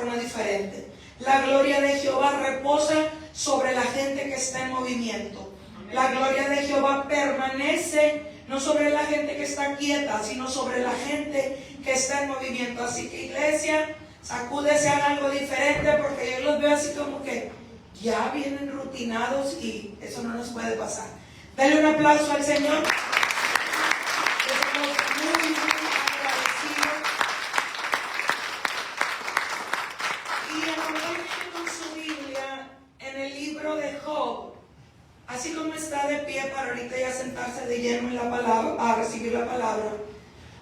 forma diferente. La gloria de Jehová reposa sobre la gente que está en movimiento. La gloria de Jehová permanece no sobre la gente que está quieta, sino sobre la gente que está en movimiento. Así que, iglesia, sacúdese, hagan algo diferente, porque yo los veo así como que ya vienen rutinados y eso no nos puede pasar. Dale un aplauso al Señor. Estamos muy agradecidos. Y acompáñenme con su Biblia en el libro de Job. Así como está de pie para ahorita ya sentarse de lleno en la palabra, a recibir la palabra.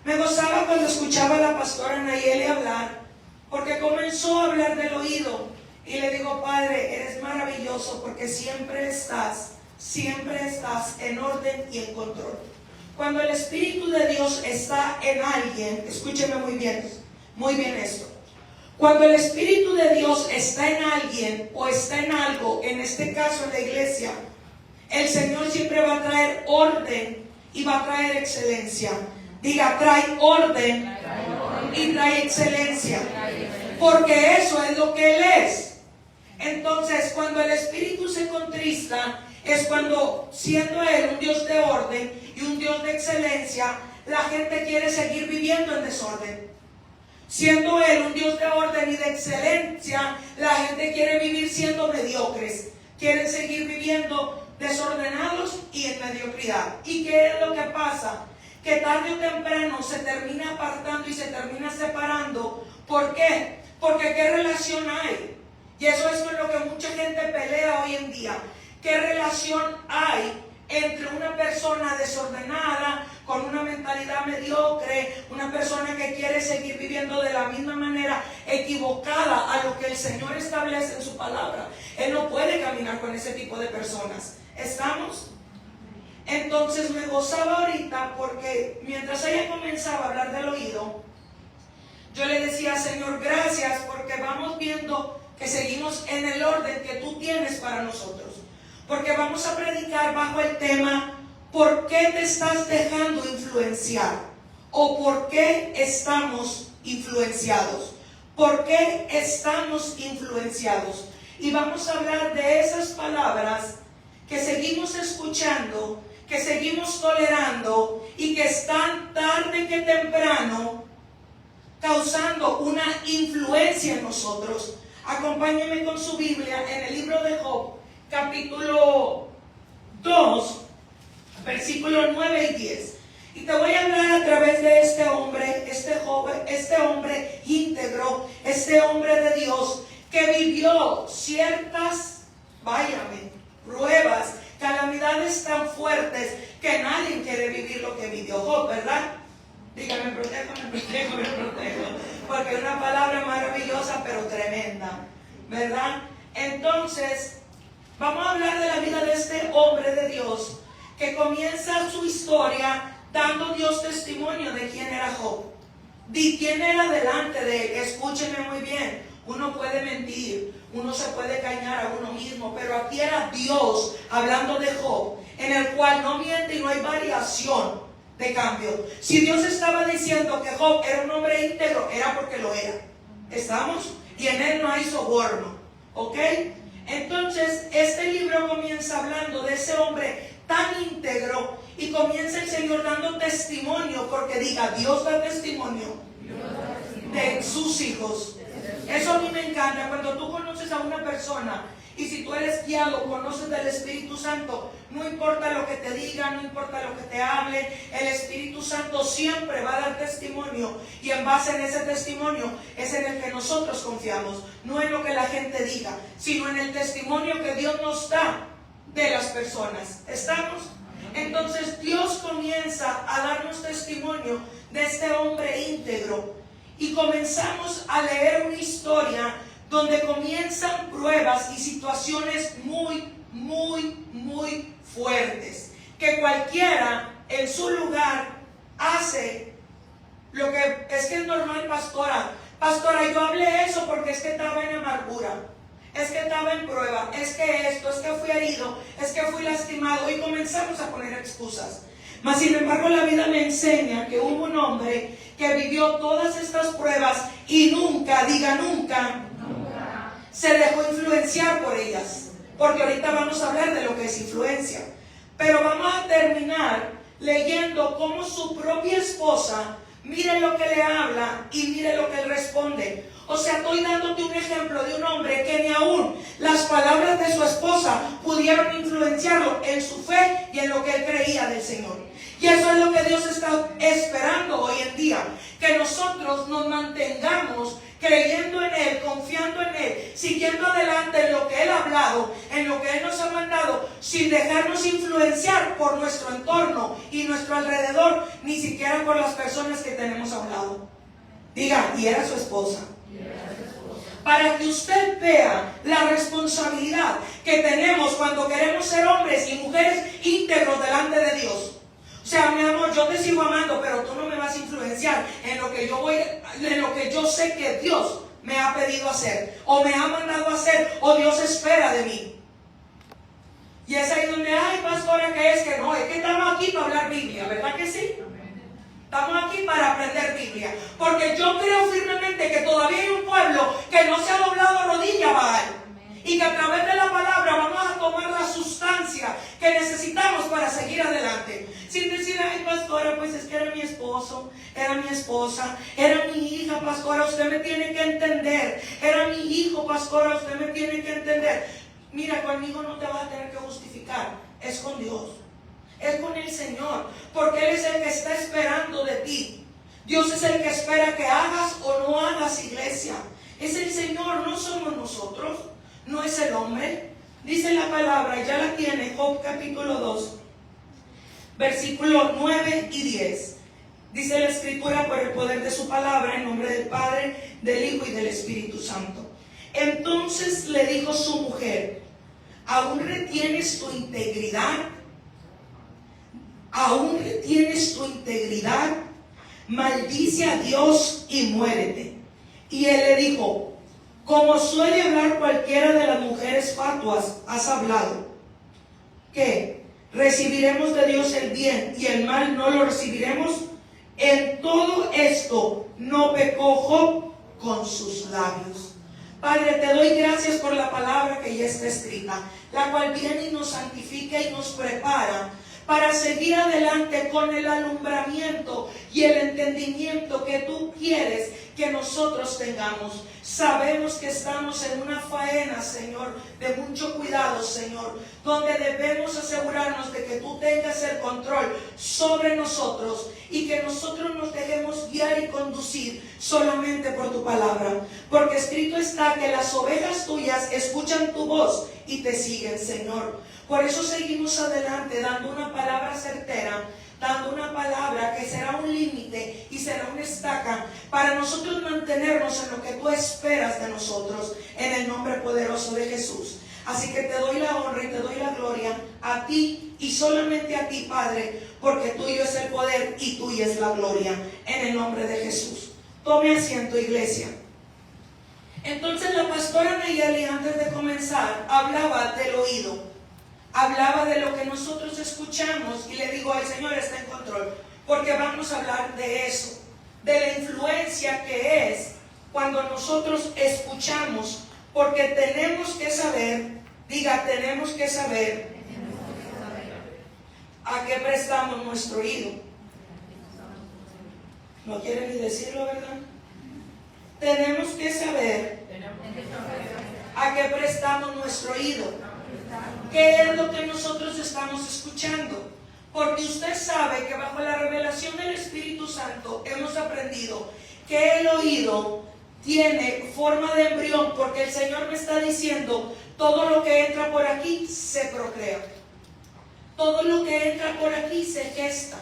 Me gozaba cuando escuchaba a la pastora Nayeli hablar, porque comenzó a hablar del oído. Y le digo, Padre, eres maravilloso porque siempre estás en orden y en control. Cuando el Espíritu de Dios está en alguien, escúcheme muy bien esto. Cuando el Espíritu de Dios está en alguien o está en algo, en este caso en la iglesia, el Señor siempre va a traer orden y va a traer excelencia. Diga, trae orden y trae excelencia. Porque eso es lo que Él es. Entonces, cuando el Espíritu se contrista, es cuando, siendo Él un Dios de orden y un Dios de excelencia, la gente quiere seguir viviendo en desorden. Siendo Él un Dios de orden y de excelencia, la gente quiere vivir siendo mediocres. Quieren seguir viviendo desordenados y en mediocridad. ¿Y qué es lo que pasa? Que tarde o temprano se termina apartando y se termina separando. ¿Por qué? Porque ¿qué relación hay? Y eso es con lo que mucha gente pelea hoy en día. ¿Qué relación hay entre una persona desordenada, con una mentalidad mediocre, una persona que quiere seguir viviendo de la misma manera equivocada a lo que el Señor establece en su palabra? Él no puede caminar con ese tipo de personas. ¿Estamos? Entonces me gozaba ahorita porque mientras ella comenzaba a hablar del oído, yo le decía, Señor, gracias porque vamos viendo que seguimos en el orden que tú tienes para nosotros. Porque vamos a predicar bajo el tema, ¿por qué te estás dejando influenciar? ¿O por qué estamos influenciados? ¿Por qué estamos influenciados? Y vamos a hablar de esas palabras que seguimos escuchando, que seguimos tolerando y que están tarde que temprano causando una influencia en nosotros. Acompáñenme con su Biblia en el libro de Job, capítulo 2, versículos 9 y 10. Y te voy a hablar a través de este hombre, este joven, este hombre íntegro, este hombre de Dios, que vivió ciertas, pruebas, calamidades tan fuertes que nadie quiere vivir lo que vivió Job, ¿verdad? Dígame, me protejo. Porque es una palabra maravillosa, pero tremenda, ¿verdad? Entonces, vamos a hablar de la vida de este hombre de Dios, que comienza su historia dando Dios testimonio de quién era Job, de quién era delante de él. Escúcheme muy bien, uno puede mentir, uno se puede engañar a uno mismo, pero aquí era Dios hablando de Job, en el cual no miente y no hay variación de cambio. Si Dios estaba diciendo que Job era un hombre íntegro, era porque lo era. ¿Estamos? Y en él no hay soborno. ¿Ok? Entonces, este libro comienza hablando de ese hombre tan íntegro y comienza el Señor dando testimonio, porque diga, Dios da testimonio de sus hijos. Eso a mí me encanta, cuando tú conoces a una persona y si tú eres guiado, conoces del Espíritu Santo, no importa lo que te diga, no importa lo que te hable, el Espíritu Santo siempre va a dar testimonio y en base en ese testimonio es en el que nosotros confiamos, no en lo que la gente diga, sino en el testimonio que Dios nos da de las personas. ¿Estamos? Entonces Dios comienza a darnos testimonio de este hombre íntegro y comenzamos a leer una historia donde comienzan pruebas y situaciones muy fuertes, que cualquiera en su lugar hace lo que es normal. Pastora, yo hablé eso porque es que estaba en amargura, es que estaba en prueba, es que esto, es que fui herido, es que fui lastimado, y comenzamos a poner excusas. Mas sin embargo la vida me enseña que hubo un hombre que vivió todas estas pruebas y nunca, diga nunca, se dejó influenciar por ellas. Porque ahorita vamos a hablar de lo que es influencia. Pero vamos a terminar leyendo cómo su propia esposa, mire lo que le habla y mire lo que él responde. O sea, estoy dándote un ejemplo de un hombre que ni aún las palabras de su esposa pudieron influenciarlo en su fe y en lo que él creía del Señor. Y eso es lo que Dios está esperando hoy en día, que nosotros nos mantengamos creyendo en Él, confiando en Él, siguiendo adelante en lo que Él ha hablado, en lo que Él nos ha mandado, sin dejarnos influenciar por nuestro entorno y nuestro alrededor, ni siquiera por las personas que tenemos a un lado. Diga, y era su esposa. Para que usted vea la responsabilidad que tenemos cuando queremos ser hombres y mujeres íntegros delante de Dios. O sea, mi amor, yo te sigo amando, pero tú no me vas a influenciar en lo que yo sé que Dios me ha pedido hacer, o me ha mandado a hacer, o Dios espera de mí. Y es ahí donde, ay, pastora, ¿qué es? Que no, es que estamos aquí para hablar Biblia, ¿verdad que sí? Estamos aquí para aprender Biblia, porque yo creo firmemente que todavía hay un pueblo que no se ha doblado rodilla a Baal, y que a través de la palabra vamos a tomar la sustancia que necesitamos para seguir adelante. Sin decir, ay, pastora, pues es que era mi esposo, era mi esposa, era mi hija, pastora, usted me tiene que entender. Era mi hijo, pastora, usted me tiene que entender. Mira, conmigo no te vas a tener que justificar, es con Dios, es con el Señor, porque Él es el que está esperando de ti. Dios es el que espera que hagas o no hagas, iglesia. Es el Señor, no somos nosotros. No es el hombre. Dice la palabra, ya la tiene, Job capítulo 2, versículos 9 y 10. Dice la Escritura, por el poder de su palabra, en nombre del Padre, del Hijo y del Espíritu Santo. Entonces le dijo su mujer, ¿aún retienes tu integridad? ¿Aún retienes tu integridad? Maldice a Dios y muérete. Y él le dijo, como suele hablar cualquiera de las mujeres fatuas, has hablado. ¿Qué? ¿Recibiremos de Dios el bien y el mal no lo recibiremos? En todo esto no pecó Job con sus labios. Padre, te doy gracias por la palabra que ya está escrita, la cual viene y nos santifica y nos prepara para seguir adelante con el alumbramiento y el entendimiento que tú quieres que nosotros tengamos. Sabemos que estamos en una faena, Señor, de mucho cuidado, Señor, donde debemos asegurarnos de que tú tengas el control sobre nosotros y que nosotros nos dejemos guiar y conducir solamente por tu palabra. Porque escrito está que las ovejas tuyas escuchan tu voz y te siguen, Señor. Por eso seguimos adelante dando una palabra certera, dando una palabra que será un límite y será una estaca para nosotros mantenernos en lo que tú esperas de nosotros, en el nombre poderoso de Jesús. Así que te doy la honra y te doy la gloria a ti y solamente a ti, Padre, porque tuyo es el poder y tuya es la gloria, en el nombre de Jesús. Tome asiento, iglesia. Entonces la pastora Nayeli, antes de comenzar, hablaba del oído. Hablaba de lo que nosotros escuchamos y le digo, el Señor está en control, porque vamos a hablar de eso, de la influencia que es cuando nosotros escuchamos, porque tenemos que saber, diga, tenemos que saber a qué prestamos nuestro oído. No quiere ni decirlo, ¿verdad? Tenemos que saber a qué prestamos nuestro oído. ¿Qué es lo que nosotros estamos escuchando? Porque usted sabe que bajo la revelación del Espíritu Santo hemos aprendido que el oído tiene forma de embrión, porque el Señor me está diciendo, todo lo que entra por aquí se procrea. Todo lo que entra por aquí se gesta.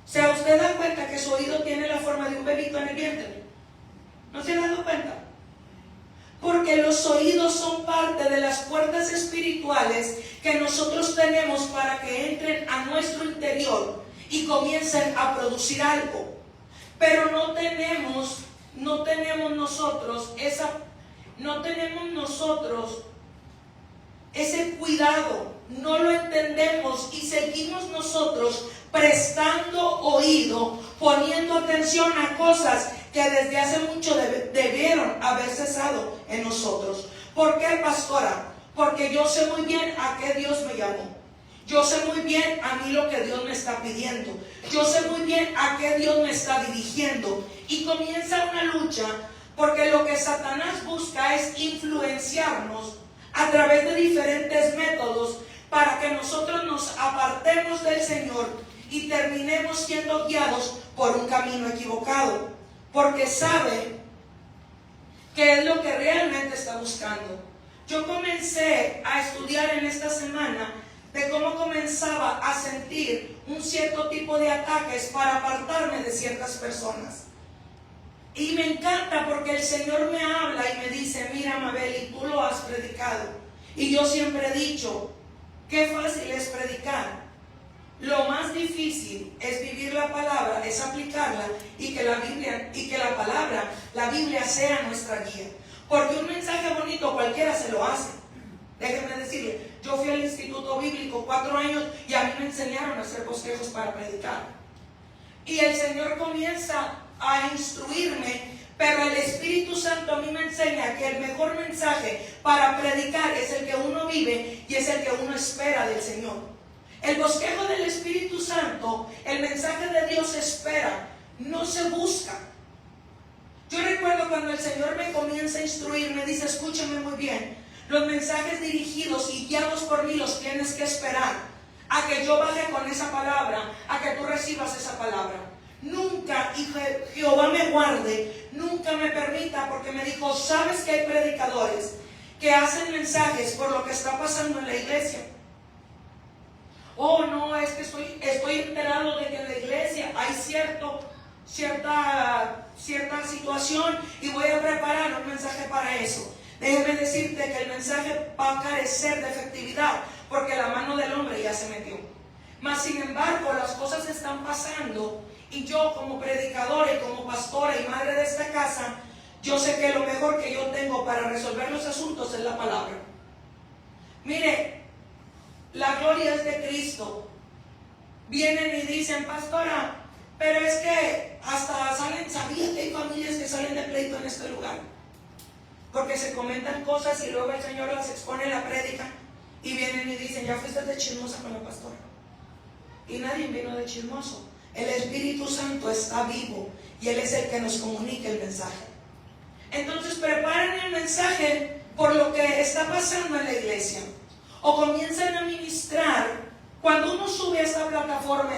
O sea, usted da cuenta que su oído tiene la forma de un bebito en el vientre. ¿No se ha dado cuenta? Porque los oídos son parte de las puertas espirituales que nosotros tenemos para que entren a nuestro interior y comiencen a producir algo. Pero no tenemos nosotros ese cuidado, no lo entendemos y seguimos nosotros prestando oído, poniendo atención a cosas que desde hace mucho debieron haber cesado en nosotros. ¿Por qué, pastora? Porque yo sé muy bien a qué Dios me llamó. Yo sé muy bien a mí lo que Dios me está pidiendo. Yo sé muy bien a qué Dios me está dirigiendo. Y comienza una lucha, porque lo que Satanás busca es influenciarnos a través de diferentes métodos para que nosotros nos apartemos del Señor y terminemos siendo guiados por un camino equivocado, porque sabe qué es lo que realmente está buscando. Yo comencé a estudiar en esta semana de cómo comenzaba a sentir un cierto tipo de ataques para apartarme de ciertas personas. Y me encanta porque el Señor me habla y me dice: mira, Mabel, y tú lo has predicado. Y yo siempre he dicho, qué fácil es predicar. Lo más difícil es vivir la palabra, es aplicarla y que la Biblia sea nuestra guía. Porque un mensaje bonito cualquiera se lo hace. Déjenme decirle, yo fui al Instituto Bíblico 4 años y a mí me enseñaron a hacer bosquejos para predicar. Y el Señor comienza a instruirme, pero el Espíritu Santo a mí me enseña que el mejor mensaje para predicar es el que uno vive y es el que uno espera del Señor. El bosquejo del Espíritu Santo, el mensaje de Dios se espera, no se busca. Yo recuerdo cuando el Señor me comienza a instruir, me dice: escúchame muy bien, los mensajes dirigidos y guiados por mí los tienes que esperar a que yo baje con esa palabra, a que tú recibas esa palabra. Nunca, y Jehová me guarde, nunca me permita, porque me dijo: sabes que hay predicadores que hacen mensajes por lo que está pasando en la iglesia. Oh, no, es que estoy enterado de que en la iglesia hay cierta situación y voy a preparar un mensaje para eso. Déjeme decirte que el mensaje va a carecer de efectividad porque la mano del hombre ya se metió. Mas sin embargo, las cosas están pasando y yo, como predicadora y como pastora y madre de esta casa, yo sé que lo mejor que yo tengo para resolver los asuntos es la palabra. Mire, la gloria es de Cristo. Vienen y dicen: pastora, pero es que hasta ¿sabías que hay familias que salen de pleito en este lugar? Porque se comentan cosas y luego el Señor las expone en la prédica y vienen y dicen: ya fuiste de chismosa con la pastora. Y nadie vino de chismoso. El Espíritu Santo está vivo y Él es el que nos comunica el mensaje. Entonces preparen el mensaje por lo que está pasando en la iglesia, o comiencen a ministrar. Cuando uno sube a esta plataforma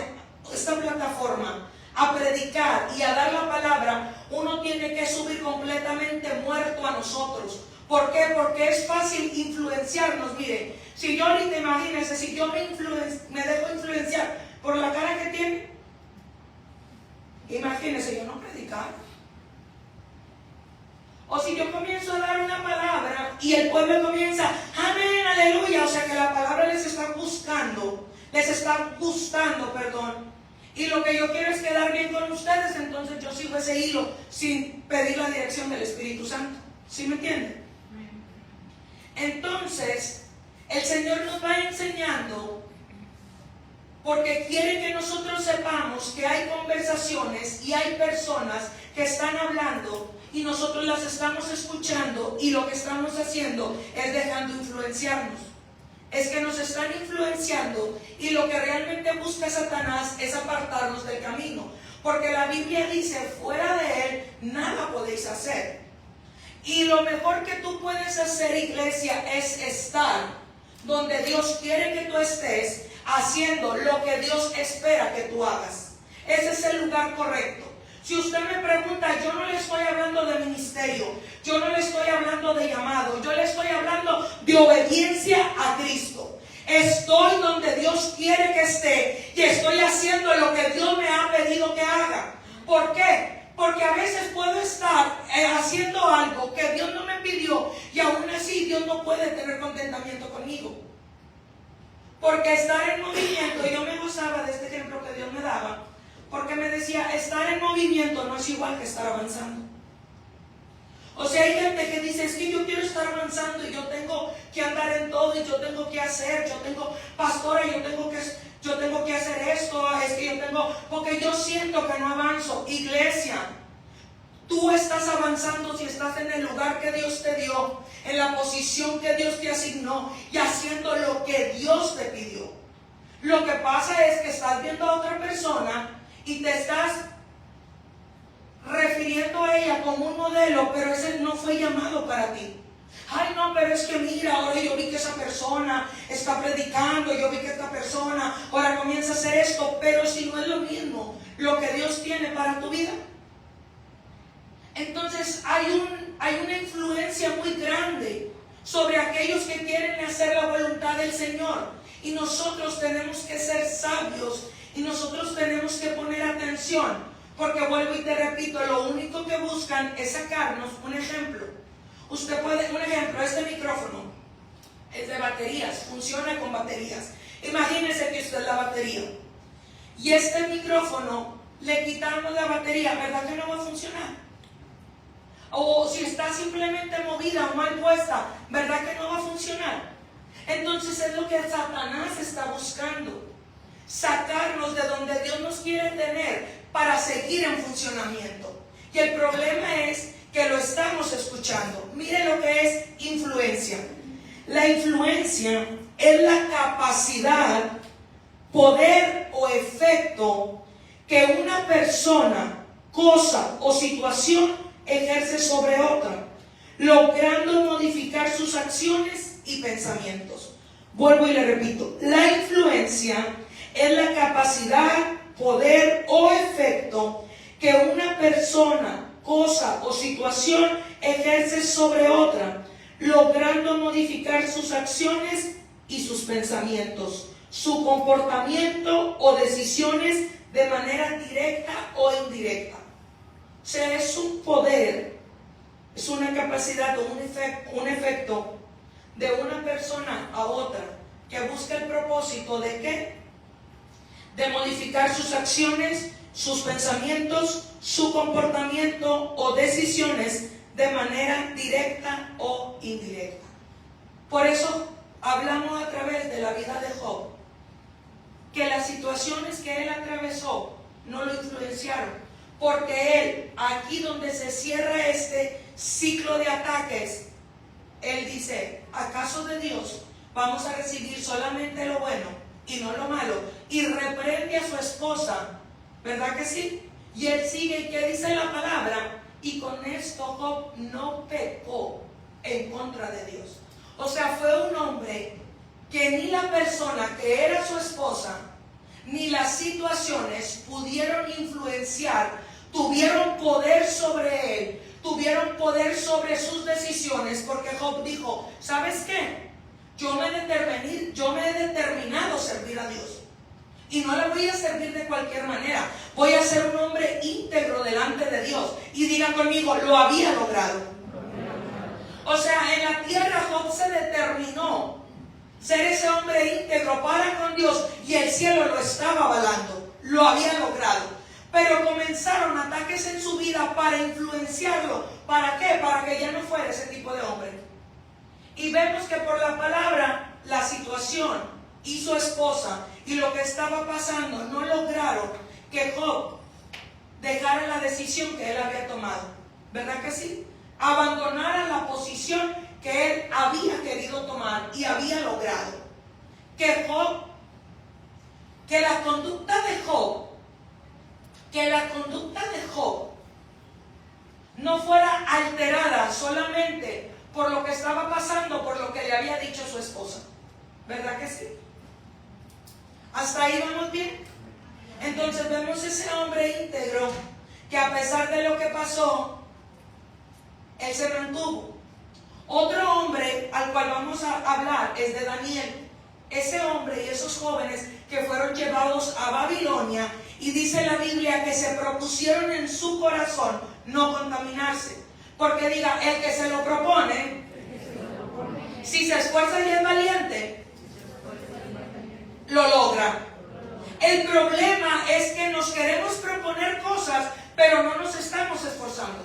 a predicar y a dar la palabra, uno tiene que subir completamente muerto a nosotros. ¿Por qué? Porque es fácil influenciarnos. Mire, si yo ahorita, imagínense, si yo me dejo influenciar por la cara que tiene, imagínense yo no predicar. O si yo comienzo a dar una palabra y el pueblo comienza: amén, aleluya, o sea que la palabra les está gustando, y lo que yo quiero es quedar bien con ustedes, entonces yo sigo ese hilo sin pedir la dirección del Espíritu Santo. ¿Sí me entienden? Entonces, el Señor nos va enseñando porque quiere que nosotros sepamos que hay conversaciones y hay personas que están hablando y nosotros las estamos escuchando, y lo que estamos haciendo es dejando influenciarnos. Es que nos están influenciando, y lo que realmente busca Satanás es apartarnos del camino, porque la Biblia dice: fuera de él nada podéis hacer. Y lo mejor que tú puedes hacer, iglesia, es estar donde Dios quiere que tú estés, haciendo lo que Dios espera que tú hagas. Ese es el lugar correcto. Si usted me pregunta, yo no le estoy hablando de ministerio, yo no le estoy hablando de llamado, yo le estoy hablando de obediencia a Cristo. Estoy donde Dios quiere que esté y estoy haciendo lo que Dios me ha pedido que haga. ¿Por qué? Porque a veces puedo estar haciendo algo que Dios no me pidió y aún así Dios no puede tener contentamiento conmigo. Porque estar en movimiento, yo me gozaba de este ejemplo que Dios me daba, porque me decía: estar en movimiento no es igual que estar avanzando. O sea, hay gente que dice: es que yo quiero estar avanzando y yo tengo que andar en todo voy, yo tengo que hacer, pastora, yo tengo que hacer esto, es que yo tengo, porque yo siento que no avanzo. Iglesia, tú estás avanzando si estás en el lugar que Dios te dio, en la posición que Dios te asignó y haciendo lo que Dios te pidió. Lo que pasa es que estás viendo a otra persona y te estás refiriendo a ella como un modelo, pero ese no fue llamado para ti. Ay, no, pero es que mira, ahora yo vi que esa persona está predicando, yo vi que esta persona ahora comienza a hacer esto, pero si no es lo mismo lo que Dios tiene para tu vida. Entonces hay una influencia muy grande sobre aquellos que quieren hacer la voluntad del Señor. Y nosotros tenemos que ser sabios y nosotros tenemos que poner atención. Porque vuelvo y te repito, lo único que buscan es sacarnos un ejemplo. Usted puede, un ejemplo, este micrófono es de baterías, funciona con baterías. Imagínese que usted es la batería. Y este micrófono le quitamos la batería, ¿verdad que no va a funcionar? O si está simplemente movida o mal puesta, ¿verdad que no va a funcionar? Entonces es lo que Satanás está buscando. Sacarnos de donde Dios nos quiere tener para seguir en funcionamiento. Y el problema es que lo estamos escuchando. Mire lo que es influencia. La influencia es la capacidad, poder o efecto que una persona, cosa o situación ejerce sobre otra, logrando modificar sus acciones y pensamientos. Vuelvo y le repito, la influencia es la capacidad, poder o efecto que una persona, cosa o situación ejerce sobre otra, logrando modificar sus acciones y sus pensamientos, su comportamiento o decisiones de manera directa o indirecta. O sea, es un poder, es una capacidad o un efecto de una persona a otra que busca el propósito de ¿qué? De modificar sus acciones, sus pensamientos, su comportamiento o decisiones de manera directa o indirecta. Por eso hablamos a través de la vida de Job, que las situaciones que él atravesó no lo influenciaron, porque él, aquí donde se cierra este ciclo de ataques, él dice, ¿acaso de Dios vamos a recibir solamente lo bueno y no lo malo? Y reprende a su esposa, ¿verdad que sí? Y él sigue, ¿y qué dice la palabra? Y con esto Job no pecó en contra de Dios. O sea, fue un hombre que ni la persona que era su esposa, ni las situaciones pudieron influenciar, tuvieron poder sobre él, tuvieron poder sobre sus decisiones, porque Job dijo, ¿sabes qué? Yo me he determinado servir a Dios. Y no le voy a servir de cualquier manera. Voy a ser un hombre íntegro delante de Dios. Y diga conmigo, lo había logrado. O sea, en la tierra Job se determinó ser ese hombre íntegro para con Dios. Y el cielo lo estaba avalando. Lo había logrado. Pero comenzaron ataques en su vida para influenciarlo. ¿Para qué? Para que ya no fuera ese tipo de hombre. Y vemos que por la palabra, la situación y su esposa y lo que estaba pasando no lograron que Job dejara la decisión que él había tomado. ¿Verdad que sí? Abandonara la posición que él había querido tomar y había logrado. Que la conducta de Job no fuera alterada solamente por lo que estaba pasando, por lo que le había dicho su esposa. ¿Verdad que sí? ¿Hasta ahí vamos bien? Entonces vemos ese hombre íntegro que a pesar de lo que pasó, él se mantuvo. Otro hombre al cual vamos a hablar es de Daniel. Ese hombre y esos jóvenes que fueron llevados a Babilonia, y dice la Biblia que se propusieron en su corazón no contaminarse. Porque diga, el que se lo propone, si se esfuerza y es valiente, lo logra. El problema es que nos queremos proponer cosas, pero no nos estamos esforzando.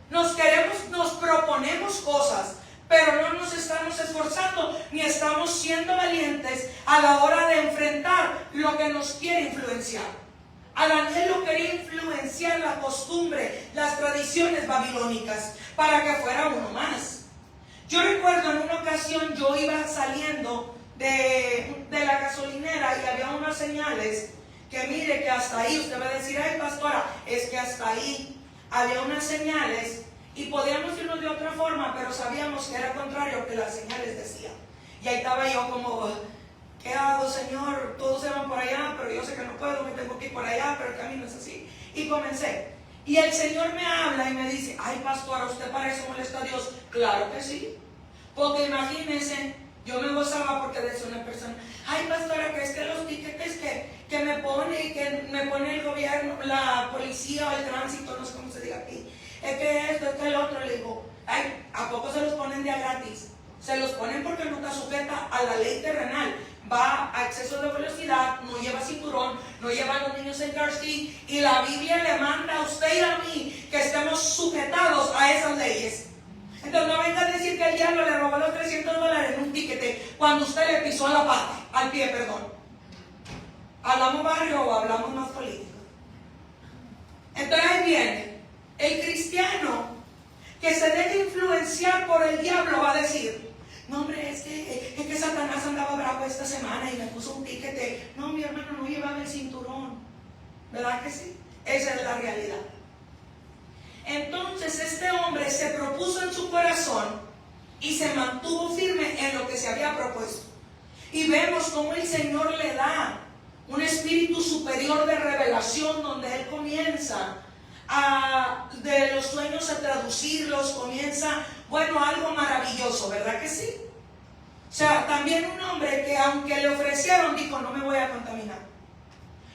Nos proponemos cosas, pero no nos estamos esforzando. esforzando ni estamos siendo valientes a la hora de enfrentar lo que nos quiere influenciar. A Daniel lo quería influenciar la costumbre, las tradiciones babilónicas, para que fuera uno más. Yo recuerdo en una ocasión yo iba saliendo de la gasolinera y había unas señales que mire que hasta ahí, usted va a decir, ay pastora, es que hasta ahí había unas señales y podíamos irnos de otra forma, pero sabíamos que era contrario a lo que las señales decían. Y ahí estaba yo como, ¿qué hago, Señor? Todos se van por allá, pero yo sé que no puedo, me tengo que ir por allá, pero el camino es así. Y comencé. Y el Señor me habla y me dice, ay pastora, ¿usted para eso molesta a Dios? Claro que sí. Porque imagínense, yo me gozaba porque decía una persona, ay pastora, que es que los tickets que me pone el gobierno, la policía o el tránsito, no sé cómo se diga aquí, es que esto, es que el otro. Le digo, ay, ¿a poco se los ponen de a gratis? Se los ponen porque no está sujeta a la ley terrenal. Va a exceso de velocidad, no lleva cinturón, no lleva a los niños en car seat, y la Biblia le manda a usted y a mí que estemos sujetados a esas leyes. Entonces no venga a decir que el diablo le robó los $300 en un tiquete cuando usted le pisó la pata, al pie, perdón. ¿Hablamos barrio o hablamos más político? Entonces ahí viene el cristiano que se deja influenciar por el diablo, va a decir, no hombre, es que Satanás andaba bravo esta semana y me puso un tiquete. No, mi hermano no llevaba el cinturón. ¿Verdad que sí? Esa es la realidad. Entonces este hombre se propuso en su corazón y se mantuvo firme en lo que se había propuesto. Y vemos cómo el Señor le da un espíritu superior de revelación, donde él comienza de los sueños a traducirlos, comienza, bueno, algo maravilloso, ¿verdad que sí? O sea, también un hombre que aunque le ofrecieron, dijo, no me voy a contaminar,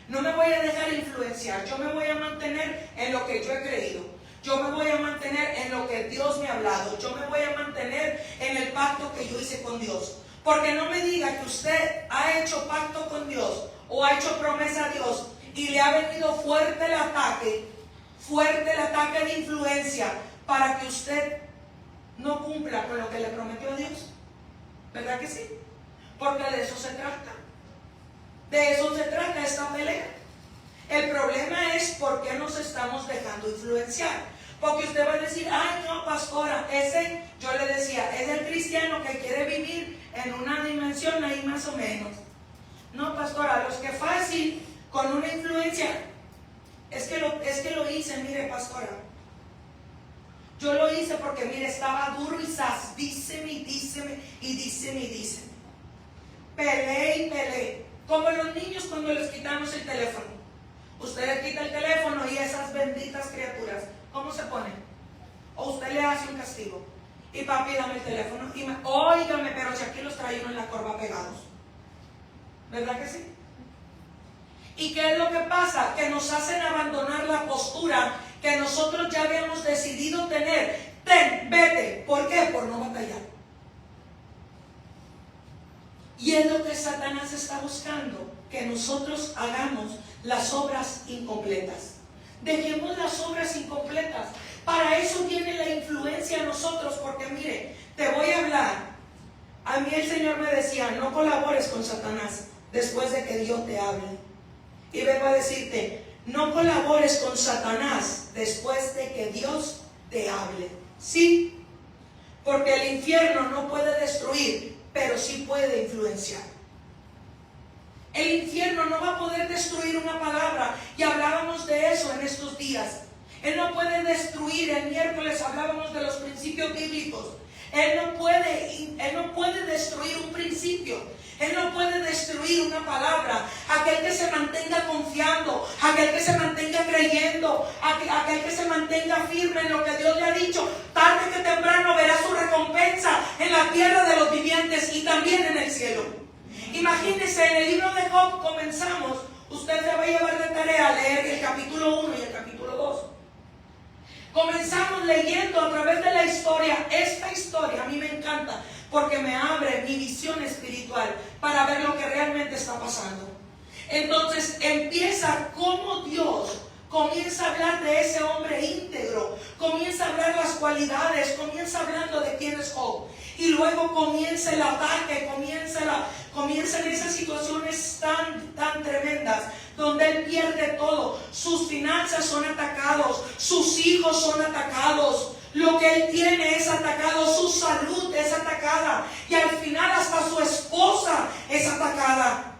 no me voy a dejar influenciar, yo me voy a mantener en lo que yo he creído, yo me voy a mantener en lo que Dios me ha hablado, yo me voy a mantener en el pacto que yo hice con Dios. Porque no me diga que usted ha hecho pacto con Dios o ha hecho promesa a Dios y le ha venido fuerte el ataque de influencia para que usted no cumpla con lo que le prometió a Dios. ¿Verdad que sí? Porque de eso se trata. De eso se trata esta pelea. El problema es por qué nos estamos dejando influenciar. Porque usted va a decir, ay no, pastora, ese, yo le decía, es el cristiano que quiere vivir en una dimensión ahí más o menos. No, pastora, los que fácil, con una influencia, es que lo hice, mire, pastora. Yo lo hice porque, mire, estaba duro y sas, díceme. Peleé y peleé. Como los niños cuando les quitamos el teléfono. Usted le quita el teléfono y esas benditas criaturas, ¿cómo se ponen? O usted le hace un castigo. Y papi, dame el teléfono. Y óigame, pero si aquí los trae uno en la corva pegados. ¿Verdad que sí? ¿Y qué es lo que pasa? Que nos hacen abandonar la postura que nosotros ya habíamos decidido tener. Vete. ¿Por qué? Por no batallar. Y es lo que Satanás está buscando, que nosotros hagamos las obras incompletas. Dejemos las obras incompletas. Para eso viene la influencia a nosotros, porque mire, te voy a hablar. A mí el Señor me decía, no colabores con Satanás después de que Dios te hable. Y vengo a decirte, no colabores con Satanás después de que Dios te hable. Sí, porque el infierno no puede destruir, pero sí puede influenciar. El infierno no va a poder destruir una palabra, y hablábamos de eso en estos días. Él no puede destruir, el miércoles hablábamos de los principios bíblicos. Él no puede destruir un principio. Él no puede destruir una palabra. Aquel que se mantenga confiando, aquel que se mantenga creyendo, aquel que se mantenga firme en lo que Dios le ha dicho, tarde que temprano verá su recompensa en la tierra de los vivientes y también en el cielo. Imagínense, en el libro de Job comenzamos, usted se va a llevar de tarea a leer el capítulo 1 y el capítulo 2. Comenzamos leyendo a través de la historia. Esta historia a mí me encanta porque me abre mi visión espiritual para ver lo que realmente está pasando. Entonces empieza cómo Dios comienza a hablar de ese hombre íntegro, comienza a hablar las cualidades, comienza hablando de quién es Job. y luego comienza el ataque, comienzan esas situaciones tan tremendas, donde él pierde todo. Sus finanzas son atacados, sus hijos son atacados, lo que él tiene es atacado, su salud es atacada, y al final hasta su esposa es atacada.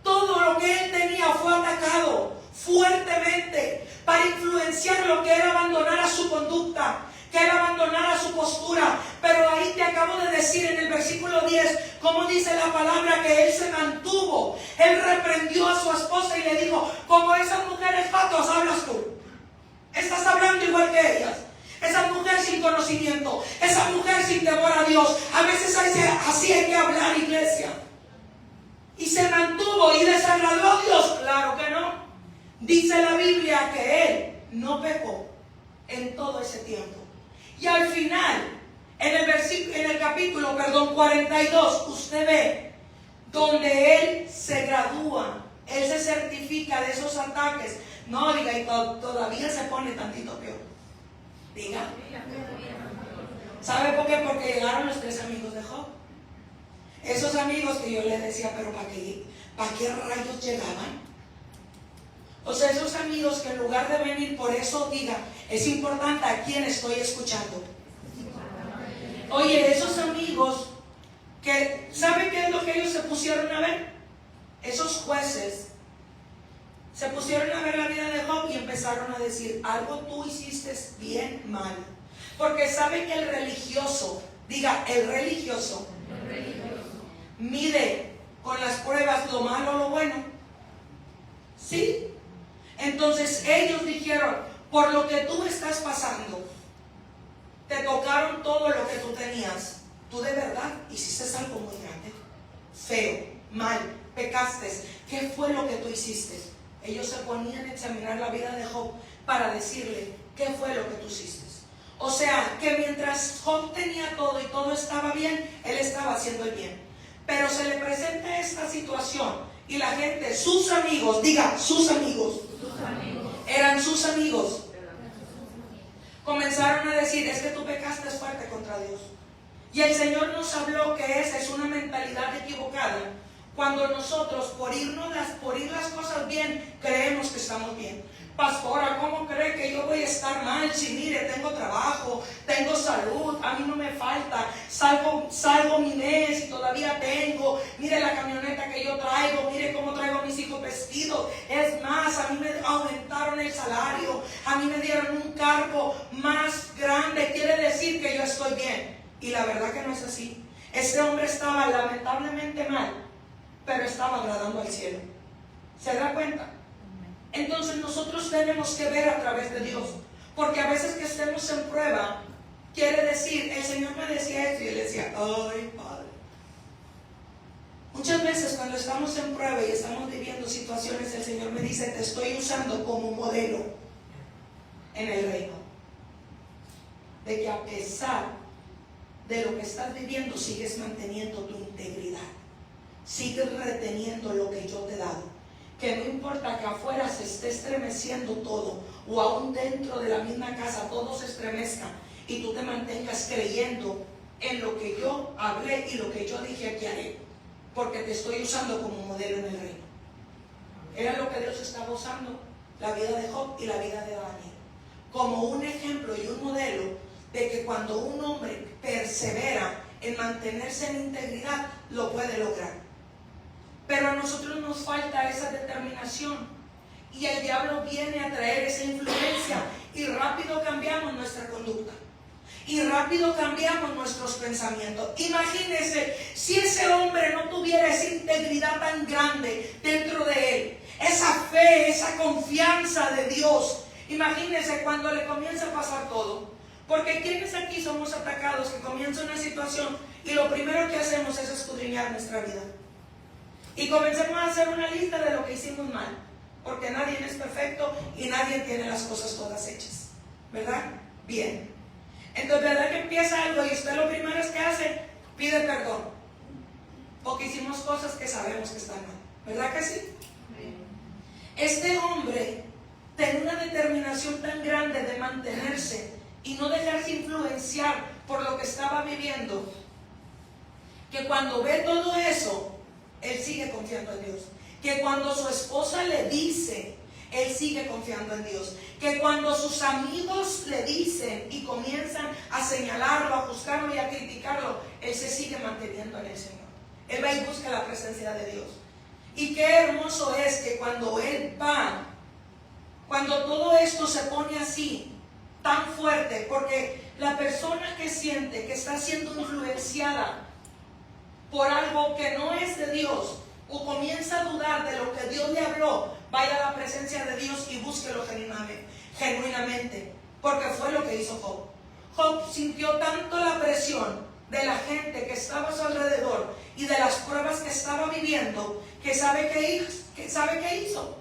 Todo lo que él tenía fue atacado fuertemente para influenciar lo que él abandonara su conducta, que él abandonara su postura. Pero ahí te acabo de decir en el versículo 10, como dice la palabra, que él se mantuvo. Él reprendió a su esposa y le dijo: como esas mujeres fatuas hablas tú, estás hablando igual que ellas. Esa mujer sin conocimiento, esa mujer sin temor a Dios. A veces así hay que hablar, iglesia. Y se mantuvo y desagradó a Dios. Claro que no. Dice la Biblia que él no pecó en todo ese tiempo. Y al final, en el capítulo 42, usted ve donde él se gradúa, él se certifica de esos ataques. No, diga, y todavía se pone tantito peor. Diga. ¿Sabe por qué? Porque llegaron los 3 amigos de Job. Esos amigos que yo les decía, pero ¿para qué rayos llegaban? O sea, esos amigos que en lugar de venir, por eso diga, es importante a quién estoy escuchando. Oye, esos amigos que, ¿sabe qué es lo que ellos se pusieron a ver? Esos jueces se pusieron a ver la vida de Job y empezaron a decir: algo tú hiciste bien mal. Porque sabe que el religioso, diga, el religioso mide con las pruebas lo malo o lo bueno. ¿Sí? Entonces ellos dijeron: por lo que tú estás pasando, te tocaron todo lo que tú tenías. Tú de verdad hiciste algo muy grande, feo, mal, pecaste. ¿Qué fue lo que tú hiciste? Ellos se ponían a examinar la vida de Job para decirle: ¿qué fue lo que tú hiciste? O sea, que mientras Job tenía todo y todo estaba bien, él estaba haciendo el bien. Pero se le presenta esta situación y la gente, sus amigos, diga, sus amigos, eran sus amigos, comenzaron a decir: es que tú pecaste fuerte contra Dios. Y el Señor nos habló que esa es una mentalidad equivocada. Cuando nosotros, por ir las cosas bien, creemos que estamos bien. Pastora, ¿cómo cree que yo voy a estar mal? Si mire, tengo trabajo, tengo salud, a mí no me falta, salgo mi mes y todavía tengo. Mire la camioneta que yo traigo, mire cómo traigo a mis hijos vestidos. Es más, a mí me aumentaron el salario, a mí me dieron un cargo más grande. Quiere decir que yo estoy bien. Y la verdad que no es así. Este hombre estaba lamentablemente mal, pero estaba agradando al cielo. ¿Se da cuenta? Entonces nosotros tenemos que ver a través de Dios, porque a veces que estemos en prueba, quiere decir, el Señor me decía esto y él decía: ay, Padre. Muchas veces cuando estamos en prueba y estamos viviendo situaciones, el Señor me dice: te estoy usando como modelo en el reino, de que a pesar de lo que estás viviendo, sigues manteniendo tu integridad, sigues reteniendo lo que yo te he dado. Que no importa que afuera se esté estremeciendo todo, o aún dentro de la misma casa todo se estremezca, y tú te mantengas creyendo en lo que yo hablé y lo que yo dije que haré, porque te estoy usando como modelo en el reino. Era lo que Dios estaba usando la vida de Job y la vida de Daniel, como un ejemplo y un modelo de que cuando un hombre persevera en mantenerse en integridad, lo puede lograr. Pero a nosotros nos falta esa determinación, y el diablo viene a traer esa influencia, y rápido cambiamos nuestra conducta, y rápido cambiamos nuestros pensamientos. Imagínese si ese hombre no tuviera esa integridad tan grande dentro de él, esa fe, esa confianza de Dios. Imagínese cuando le comienza a pasar todo. Porque quienes aquí somos atacados, que comienza una situación y lo primero que hacemos es escudriñar nuestra vida. Y comencemos a hacer una lista de lo que hicimos mal, porque nadie es perfecto y nadie tiene las cosas todas hechas, ¿verdad? Bien. Entonces, ¿verdad que empieza algo y usted lo primero es que hace? Pide perdón, porque hicimos cosas que sabemos que están mal, ¿verdad que sí? Este hombre tenía una determinación tan grande de mantenerse y no dejarse influenciar por lo que estaba viviendo, que cuando ve todo eso, él sigue confiando en Dios. Que cuando su esposa le dice, él sigue confiando en Dios. Que cuando sus amigos le dicen y comienzan a señalarlo, a juzgarlo y a criticarlo, él se sigue manteniendo en el Señor. Él va y busca la presencia de Dios. Y qué hermoso es que cuando él va, cuando todo esto se pone así, tan fuerte, porque la persona que siente que está siendo influenciada por algo que no es de Dios, o comienza a dudar de lo que Dios le habló, vaya a la presencia de Dios y búsquelo genuinamente, porque fue lo que hizo Job. Job sintió tanto la presión de la gente que estaba a su alrededor y de las pruebas que estaba viviendo, que ¿sabe qué hizo?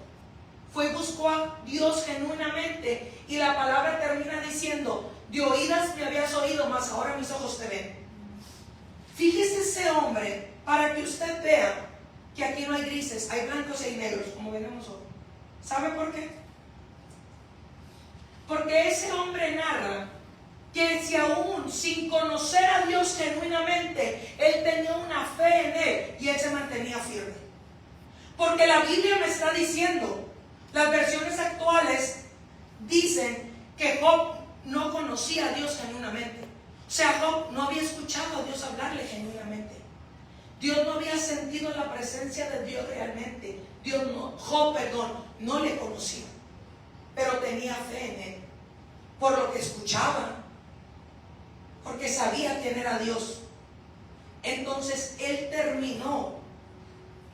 Fue y buscó a Dios genuinamente, y la palabra termina diciendo: de oídas me habías oído, mas ahora mis ojos te ven. Fíjese ese hombre, para que usted vea que aquí no hay grises, hay blancos y hay negros, como venimos hoy. ¿Sabe por qué? Porque ese hombre narra que si aún sin conocer a Dios genuinamente, él tenía una fe en él y él se mantenía firme. Porque la Biblia me está diciendo, las versiones actuales dicen que Job no conocía a Dios genuinamente. O sea, Job no había escuchado a Dios hablarle genuinamente. Dios no había sentido la presencia de Dios realmente. Job no le conocía, pero tenía fe en él, por lo que escuchaba, porque sabía quién era Dios. Entonces él terminó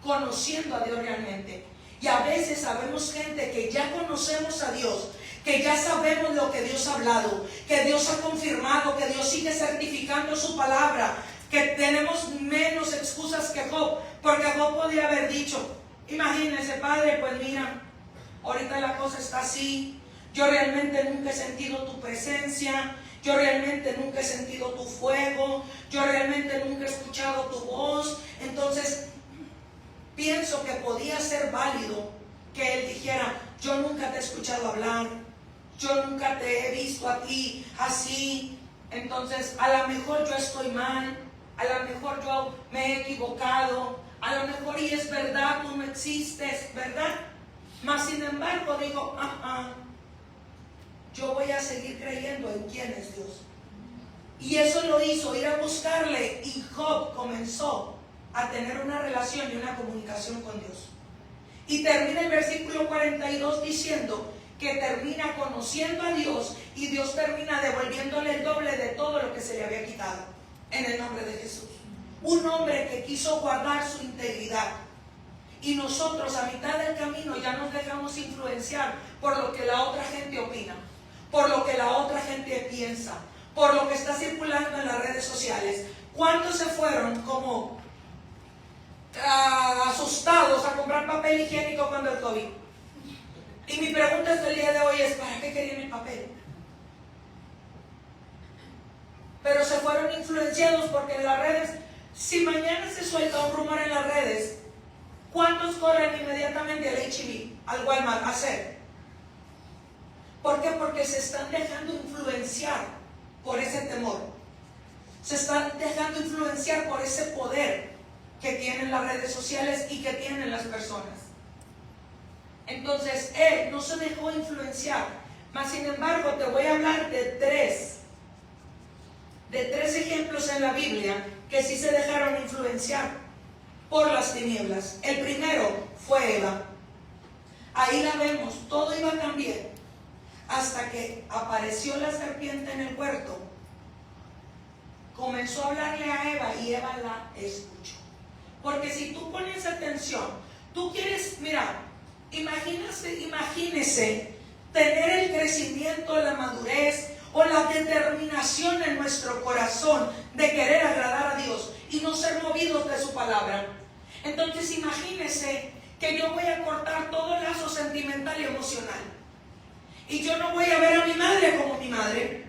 conociendo a Dios realmente. Y a veces sabemos gente que ya conocemos a Dios, que ya sabemos lo que Dios ha hablado, que Dios ha confirmado, que Dios sigue certificando su palabra, que tenemos menos excusas que Job, porque Job podía haber dicho: imagínense, padre, pues mira, ahorita la cosa está así, yo realmente nunca he sentido tu presencia, yo realmente nunca he sentido tu fuego, yo realmente nunca he escuchado tu voz. Entonces pienso que podía ser válido que él dijera: yo nunca te he escuchado hablar, yo nunca te he visto a ti así, entonces a lo mejor yo estoy mal, a lo mejor yo me he equivocado, a lo mejor y es verdad, tú no existes, ¿verdad? Mas sin embargo digo, yo voy a seguir creyendo en quién es Dios. Y eso lo hizo, ir a buscarle, y Job comenzó a tener una relación y una comunicación con Dios. Y termina el versículo 42 diciendo que termina conociendo a Dios, y Dios termina devolviéndole el doble de todo lo que se le había quitado, en el nombre de Jesús. Un hombre que quiso guardar su integridad. Y nosotros a mitad del camino ya nos dejamos influenciar por lo que la otra gente opina, por lo que la otra gente piensa, por lo que está circulando en las redes sociales. ¿Cuántos se fueron como asustados a comprar papel higiénico cuando el COVID? Y mi pregunta hasta el día de hoy es: ¿para qué querían el papel? Pero se fueron influenciados porque en las redes, si mañana se suelta un rumor en las redes, ¿cuántos corren inmediatamente al H-E-B, al Walmart, a hacer? ¿Por qué? Porque se están dejando influenciar por ese temor. Se están dejando influenciar por ese poder que tienen las redes sociales y que tienen las personas. Entonces él no se dejó influenciar. Mas sin embargo te voy a hablar de tres ejemplos en la Biblia que sí se dejaron influenciar por las tinieblas. El primero fue Eva. Ahí la vemos, todo iba tan bien hasta que apareció la serpiente en el huerto. Comenzó a hablarle a Eva y Eva la escuchó. Porque si tú pones atención, tú quieres, mira, imagínese tener el crecimiento, la madurez o la determinación en nuestro corazón de querer agradar a Dios y no ser movidos de su palabra. Entonces imagínese que yo voy a cortar todo lazo sentimental y emocional, y yo no voy a ver a mi madre como mi madre,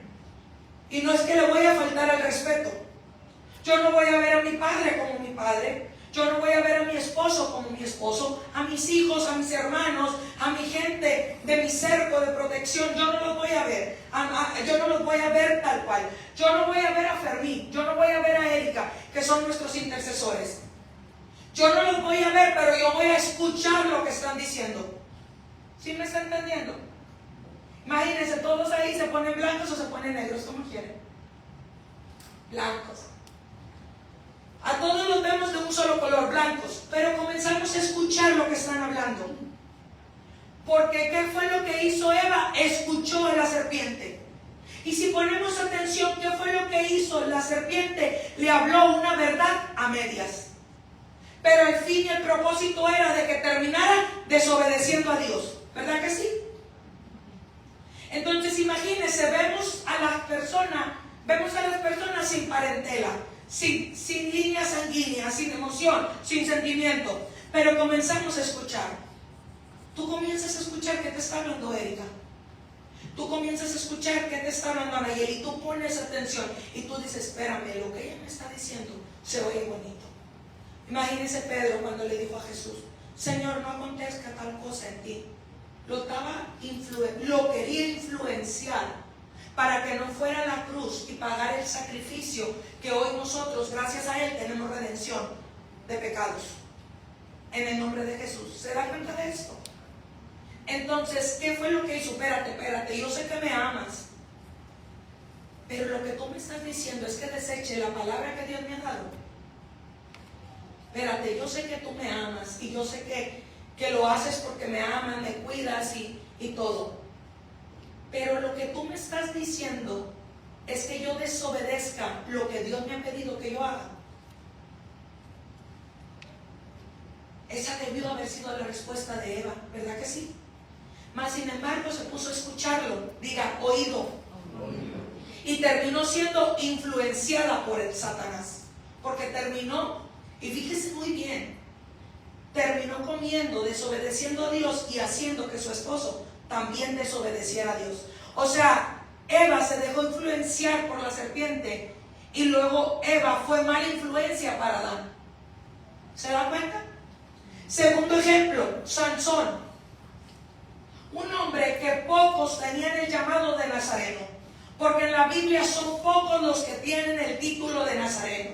y no es que le voy a faltar el respeto. Yo no voy a ver a mi padre como mi padre, yo no voy a ver a mi esposo como mi esposo, a mis hijos, a mis hermanos, a mi gente de mi cerco de protección. Yo no los voy a ver, yo no los voy a ver tal cual. Yo no voy a ver a Fermín, yo no voy a ver a Erika, que que son nuestros intercesores. Yo no los voy a ver, pero yo voy a escuchar lo que están diciendo. ¿Sí me está entendiendo? Imagínense, todos ahí se ponen blancos o se ponen negros, como quieren. Blancos. A todos los vemos de un solo color, blancos, pero comenzamos a escuchar lo que están hablando. Porque ¿qué fue lo que hizo Eva? Escuchó a la serpiente. Y si ponemos atención, ¿qué fue lo que hizo? La serpiente le habló una verdad a medias. Pero el fin y el propósito era de que terminara desobedeciendo a Dios. ¿Verdad que sí? Entonces imagínense, vemos a las personas sin parentela, sin línea sanguínea, sin emoción, sin sentimiento. Pero comenzamos a escuchar. Tú comienzas a escuchar que te está hablando Erika. Tú comienzas a escuchar que te está hablando Anayeli y tú pones atención y tú dices, espérame, lo que ella me está diciendo se oye bonito. Imagínese Pedro cuando le dijo a Jesús, Señor, no acontezca tal cosa en ti. Lo quería influenciar para que no fuera a la cruz y pagar el sacrificio que hoy nosotros, gracias a Él, tenemos redención de pecados. En el nombre de Jesús. ¿Se da cuenta de esto? Entonces, ¿qué fue lo que hizo? Espérate, yo sé que me amas. Pero lo que tú me estás diciendo es que deseche la palabra que Dios me ha dado. Espérate, yo sé que tú me amas y yo sé que lo haces porque me amas, me cuidas y todo. Pero lo que tú me estás diciendo es que yo desobedezca lo que Dios me ha pedido que yo haga. Esa debió haber sido la respuesta de Eva, ¿verdad que sí? Mas sin embargo se puso a escucharlo, diga, oído. Y terminó siendo influenciada por el Satanás. Porque terminó, y fíjese muy bien, terminó comiendo, desobedeciendo a Dios y haciendo que su esposo también desobedeciera a Dios. O sea, Eva se dejó influenciar por la serpiente y luego Eva fue mala influencia para Adán. ¿Se da cuenta? Segundo ejemplo, Sansón. Un hombre que pocos tenían el llamado de Nazareno, porque en la Biblia son pocos los que tienen el título de Nazareno.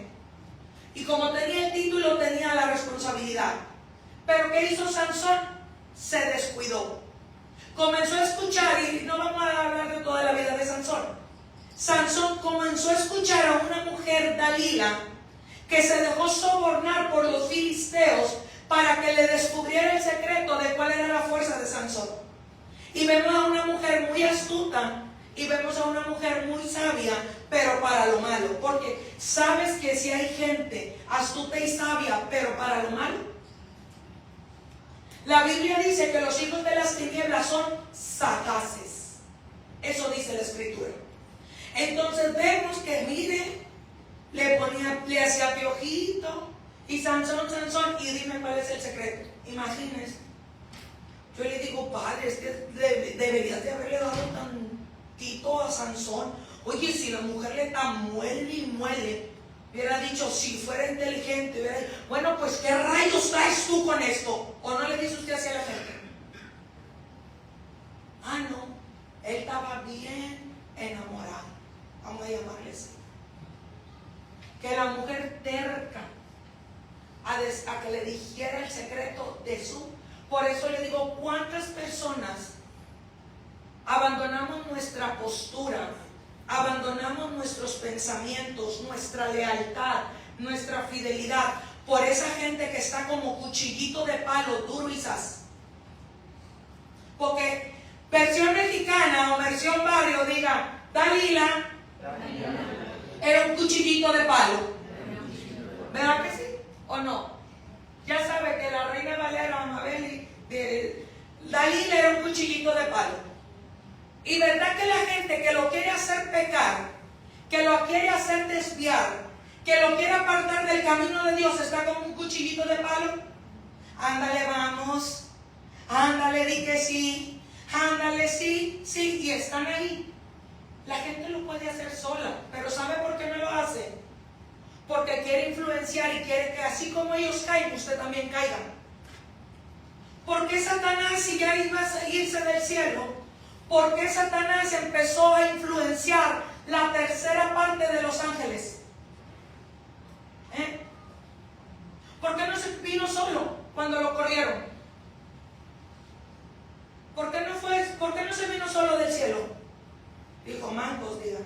Y como tenía el título, tenía la responsabilidad. Pero ¿qué hizo Sansón? Se descuidó. Comenzó a escuchar, y no vamos a hablar de toda la vida de Sansón. Sansón comenzó a escuchar a una mujer, Dalila, que se dejó sobornar por los filisteos para que le descubriera el secreto de cuál era la fuerza de Sansón. Y vemos a una mujer muy astuta y vemos a una mujer muy sabia, pero para lo malo. Porque sabes que si hay gente astuta y sabia, pero para lo malo. La Biblia dice que los hijos de las tinieblas son sagaces. Eso dice la Escritura. Entonces vemos que, mire, le hacía piojito. Y Sansón, y dime cuál es el secreto. Imagínense. Yo le digo, padre, es que deberías de haberle dado tantito a Sansón. Oye, si la mujer le tan muele y muele, hubiera dicho, si fuera inteligente, hubiera dicho, bueno, pues ¿qué rayos traes tú con esto? ¿O no le dice usted así a la gente? Ah, no, él estaba bien enamorado. Vamos a llamarle así. Que la mujer terca a que le dijera el secreto de su. Por eso le digo, ¿cuántas personas abandonamos nuestra postura, abandonamos nuestros pensamientos, nuestra lealtad, nuestra fidelidad por esa gente que está como cuchillito de palo, duro y sas? Porque versión mexicana o versión barrio diga, Dalila era un cuchillito de palo. ¿Verdad que sí? ¿O no? Ya sabe que la reina Valera, Amabel, Dalila era un cuchillito de palo. Y verdad que la gente que lo quiere hacer pecar, que lo quiere hacer desviar, que lo quiere apartar del camino de Dios, está como un cuchillito de palo. Ándale, vamos. Ándale, di que sí. Ándale, sí, y están ahí. La gente lo puede hacer sola, pero ¿sabe por qué no lo hace? Porque quiere influenciar y quiere que así como ellos caen, usted también caiga. ¿Por qué Satanás, si ya iba a irse del cielo, por qué Satanás empezó a influenciar la tercera parte de los ángeles? vino solo cuando lo corrieron? ¿Por qué no se vino solo del cielo? Dijo, mancos, diga.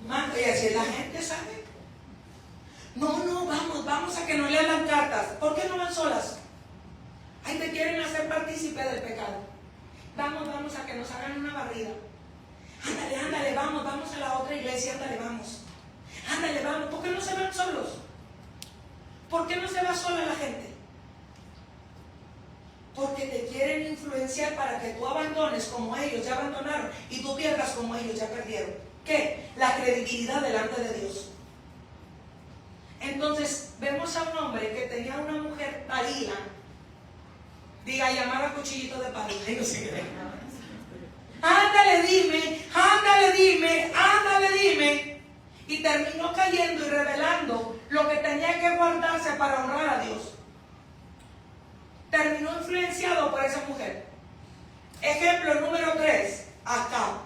Mancos, y así la gente sabe. No, vamos a que nos lean las cartas. ¿Por qué no van solas? Ahí te quieren hacer partícipe del pecado. Vamos a que nos hagan una barrida. Ándale, vamos a la otra iglesia, vamos. Ándale, vamos. ¿Por qué no se van solos? ¿Por qué no se va sola la gente? Porque te quieren influenciar para que tú abandones como ellos ya abandonaron y tú pierdas como ellos ya perdieron. ¿Qué? La credibilidad delante de Dios. Entonces, vemos a un hombre que tenía una mujer Dalila, diga, llamada cuchillito de palo. No sé qué. Ándale, dime. Y terminó cayendo y revelando lo que tenía que guardarse para honrar a Dios. Terminó influenciado por esa mujer. Ejemplo número 3, Acab.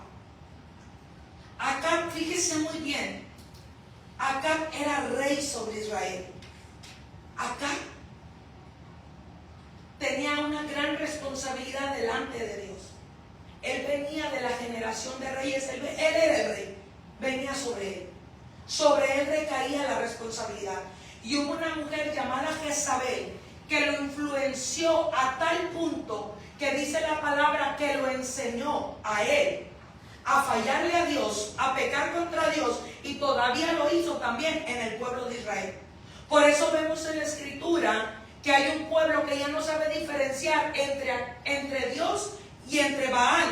Acab, fíjese muy bien, Acab era rey sobre Israel. Acab tenía una gran responsabilidad delante de Dios. Él venía de la generación de reyes, él era el rey, venía sobre él. Sobre él recaía la responsabilidad. Y hubo una mujer llamada Jezabel que lo influenció a tal punto que dice la palabra que lo enseñó a él a fallarle a Dios, a pecar contra Dios, y todavía lo hizo también en el pueblo de Israel. Por eso vemos en la Escritura que hay un pueblo que ya no sabe diferenciar entre Dios y entre Baal.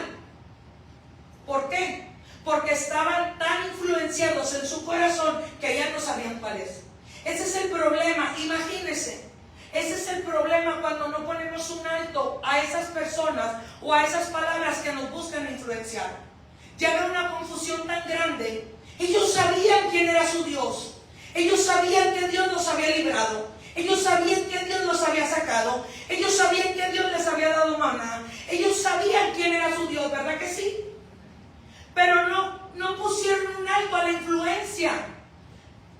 ¿Por qué? Porque estaban tan influenciados en su corazón que ya no sabían cuál es. Ese es el problema, imagínense. Ese es el problema cuando no ponemos un alto a esas personas o a esas palabras que nos buscan influenciar. Ya era una confusión tan grande. Ellos sabían quién era su Dios. Ellos sabían que Dios los había librado. Ellos sabían que Dios los había sacado. Ellos sabían que Dios les había dado maná. Ellos sabían quién era su Dios, ¿verdad que sí? Pero no pusieron un alto a la influencia.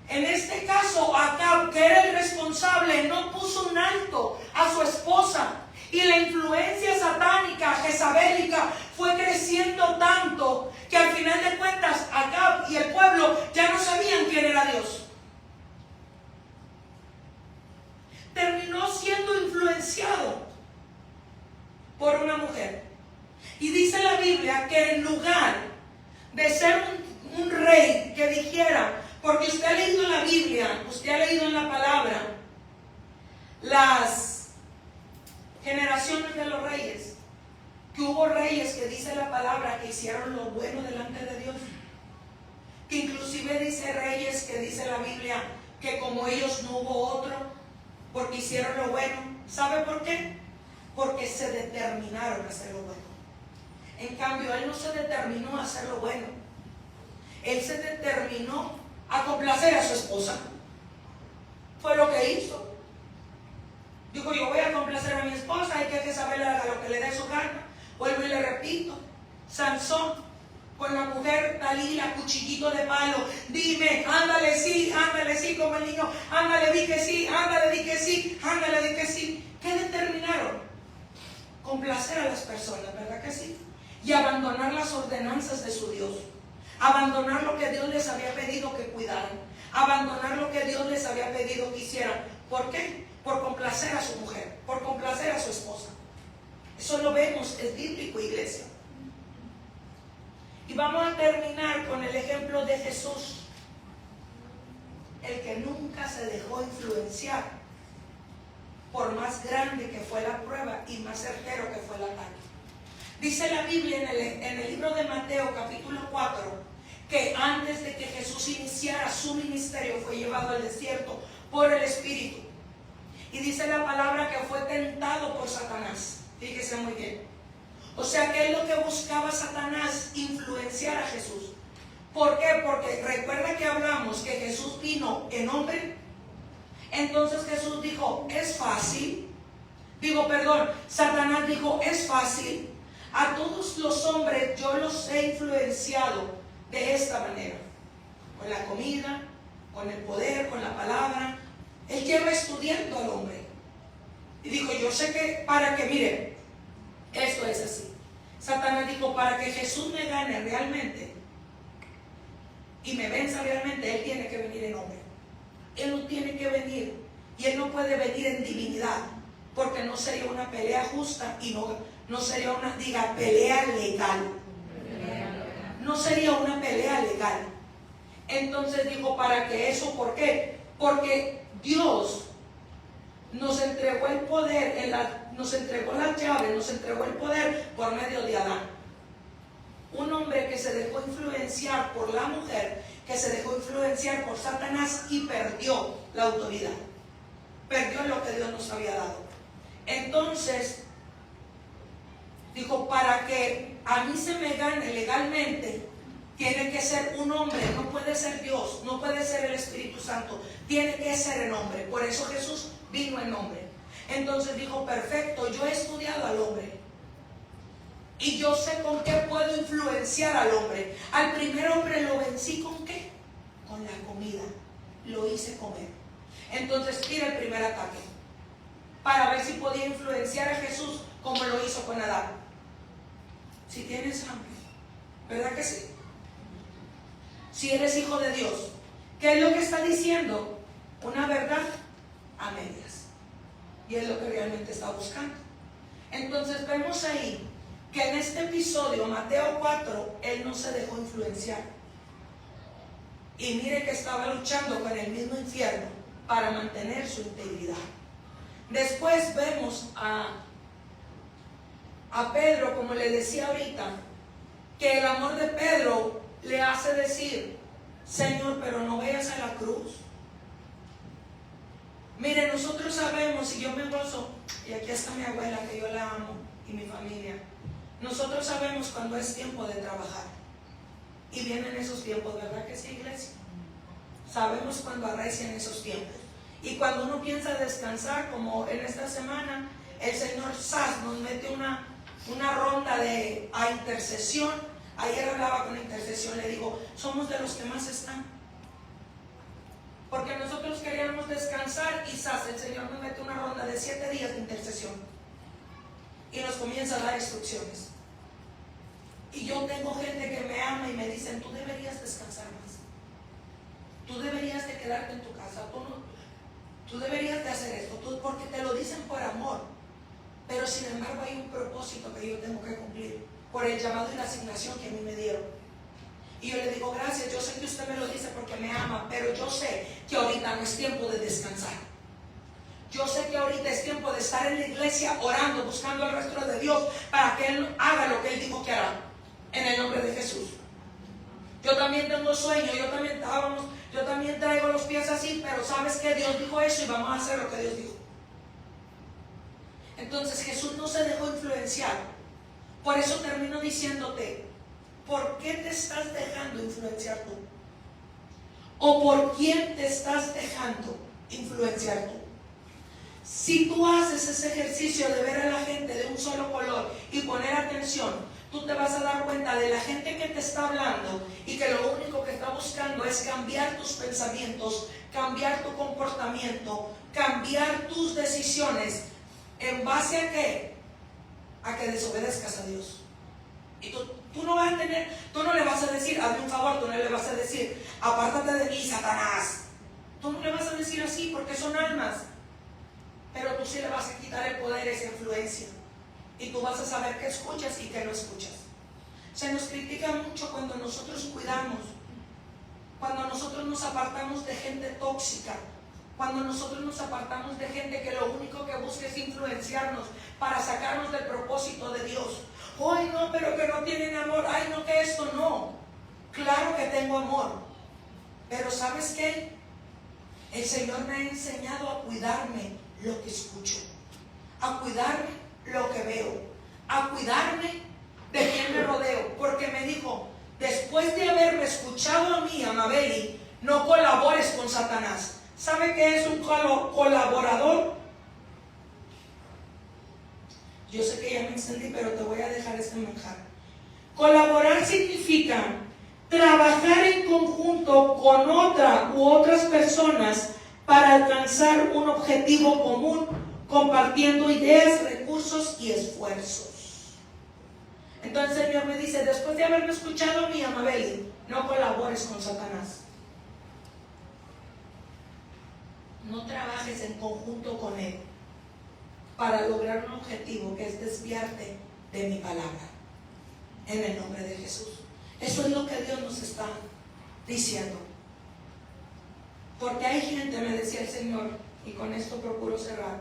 En este caso, Acab, que era el responsable, no puso un alto a su esposa. Y la influencia satánica, jezabélica, fue creciendo tanto que al final de cuentas Acab y el pueblo ya no sabían quién era Dios. Terminó siendo influenciado por una mujer. Y dice la Biblia que en lugar de ser un rey que dijera, porque usted ha leído en la Biblia, usted ha leído en la palabra las generaciones de los reyes, que hubo reyes que dice la palabra que hicieron lo bueno delante de Dios, que inclusive dice reyes que dice la Biblia que como ellos no hubo otro, porque hicieron lo bueno. ¿Sabe por qué? Porque se determinaron a hacer lo bueno. En cambio, él no se determinó a hacer lo bueno, él se determinó a complacer a su esposa. Fue lo que hizo. Dijo, yo voy a complacer a mi esposa, hay que saberle a lo que le dé su gana. Vuelvo y le repito, Sansón con la mujer Dalila, cuchillito de palo, dime, ándale sí, como el niño, ándale, di que sí, ándale, di que sí, ándale, di que sí. ¿Qué determinaron? Complacer a las personas, ¿verdad que sí? Y abandonar las ordenanzas de su Dios, abandonar lo que Dios les había pedido que cuidaran, abandonar lo que Dios les había pedido que hicieran. ¿Por qué? Por complacer a su mujer, por complacer a su esposa. Eso lo vemos, es bíblico, iglesia. Y vamos a terminar con el ejemplo de Jesús, el que nunca se dejó influenciar, por más grande que fue la prueba y más certero que fue el ataque. Dice la Biblia en el libro de Mateo capítulo 4, que antes de que Jesús iniciara su ministerio fue llevado al desierto por el Espíritu. Y dice la palabra que fue tentado por Satanás. Fíjese muy bien. O sea que es lo que buscaba Satanás, influenciar a Jesús. ¿Por qué? Porque recuerda que hablamos que Jesús vino en hombre. Entonces Jesús dijo, es fácil. Satanás dijo, es fácil. A todos los hombres yo los he influenciado de esta manera. Con la comida, con el poder, con la palabra, Él lleva estudiando al hombre. Y dijo, yo sé que para que, miren, esto es así. Satanás dijo, para que Jesús me gane realmente y me venza realmente, Él tiene que venir en hombre. Él no tiene que venir, y Él no puede venir en divinidad, porque no sería una pelea justa y no sería una, pelea legal. No sería una pelea legal. Entonces dijo, para que eso, ¿por qué? Porque Dios nos entregó el poder, nos entregó las llaves, nos entregó el poder por medio de Adán. Un hombre que se dejó influenciar por la mujer, que se dejó influenciar por Satanás y perdió la autoridad. Perdió lo que Dios nos había dado. Entonces, dijo, para que a mí se me gane legalmente, tiene que ser un hombre, no puede ser Dios, no puede ser el Espíritu Santo, tiene que ser el hombre. Por eso Jesús vino en hombre. Entonces dijo, perfecto, yo he estudiado al hombre y yo sé con qué puedo influenciar al hombre. Al primer hombre lo vencí ¿con qué? Con la comida, lo hice comer. Entonces tira el primer ataque para ver si podía influenciar a Jesús como lo hizo con Adán. Si tienes hambre, ¿verdad que sí? Si eres hijo de Dios, ¿qué es lo que está diciendo? Una verdad a medias. Y es lo que realmente está buscando. Entonces vemos ahí que en este episodio, Mateo 4, él no se dejó influenciar. Y mire que estaba luchando con el mismo infierno para mantener su integridad. Después vemos a Pedro, como le decía ahorita, que el amor de Pedro le hace decir, Señor, pero no vayas a la cruz. Mire, nosotros sabemos, y yo me gozo, y aquí está mi abuela, que yo la amo, y mi familia. Nosotros sabemos cuando es tiempo de trabajar. Y vienen esos tiempos, ¿verdad que sí, iglesia? Sabemos cuando arrecian esos tiempos. Y cuando uno piensa descansar, como en esta semana, el Señor Sass nos mete una ronda a intercesión. Ayer hablaba con la intercesión, le digo, somos de los que más están. Porque nosotros queríamos descansar y Sass, el Señor nos mete una ronda de 7 días de intercesión. Y nos comienza a dar instrucciones. Y yo tengo gente que me ama y me dicen, tú deberías descansar más. Tú deberías de quedarte en tu casa. Tú deberías de hacer esto. Porque te lo dicen por amor. Pero sin embargo hay un propósito que yo tengo que cumplir. Por el llamado y la asignación que a mí me dieron. Y yo le digo, gracias, yo sé que usted me lo dice porque me ama. Pero yo sé que ahorita no es tiempo de descansar. Yo sé que ahorita es tiempo de estar en la iglesia orando, buscando el rostro de Dios para que Él haga lo que Él dijo que hará. En el nombre de Jesús. Yo también tengo sueño, yo también traigo los pies así, pero sabes que Dios dijo eso y vamos a hacer lo que Dios dijo. Entonces Jesús no se dejó influenciar. Por eso termino diciéndote, ¿por qué te estás dejando influenciar tú? ¿O por quién te estás dejando influenciar tú? Si tú haces ese ejercicio de ver a la gente de un solo color y poner atención, tú te vas a dar cuenta de la gente que te está hablando y que lo único que está buscando es cambiar tus pensamientos, cambiar tu comportamiento, cambiar tus decisiones. ¿En base a qué? A que desobedezcas a Dios. Y tú no le vas a decir, hazme un favor, tú no le vas a decir, apártate de mí, Satanás. Tú no le vas a decir así porque son almas. Pero tú sí le vas a quitar el poder, esa influencia. Y tú vas a saber qué escuchas y qué no escuchas. Se nos critica mucho cuando nosotros cuidamos, cuando nosotros nos apartamos de gente tóxica, cuando nosotros nos apartamos de gente que lo único que busca es influenciarnos para sacarnos del propósito de Dios. Ay, no, pero que no tienen amor. Ay, no, que esto no. Claro que tengo amor. Pero ¿sabes qué? El Señor me ha enseñado a cuidarme lo que escucho, a cuidarme lo que veo, a cuidarme de quien me rodeo, porque me dijo, después de haberme escuchado a mí, a Mabeli, no colabores con Satanás. ¿Sabe qué es un colaborador? Yo sé que ya me encendí, pero te voy a dejar este manjar. Colaborar significa trabajar en conjunto con otra u otras personas para alcanzar un objetivo común, compartiendo ideas, recursos y esfuerzos. Entonces el Señor me dice, después de haberme escuchado, mi Amabeli, no colabores con Satanás. No trabajes en conjunto con él para lograr un objetivo que es desviarte de mi palabra. En el nombre de Jesús. Eso es lo que Dios nos está diciendo. Porque hay gente, me decía el Señor, y con esto procuro cerrar,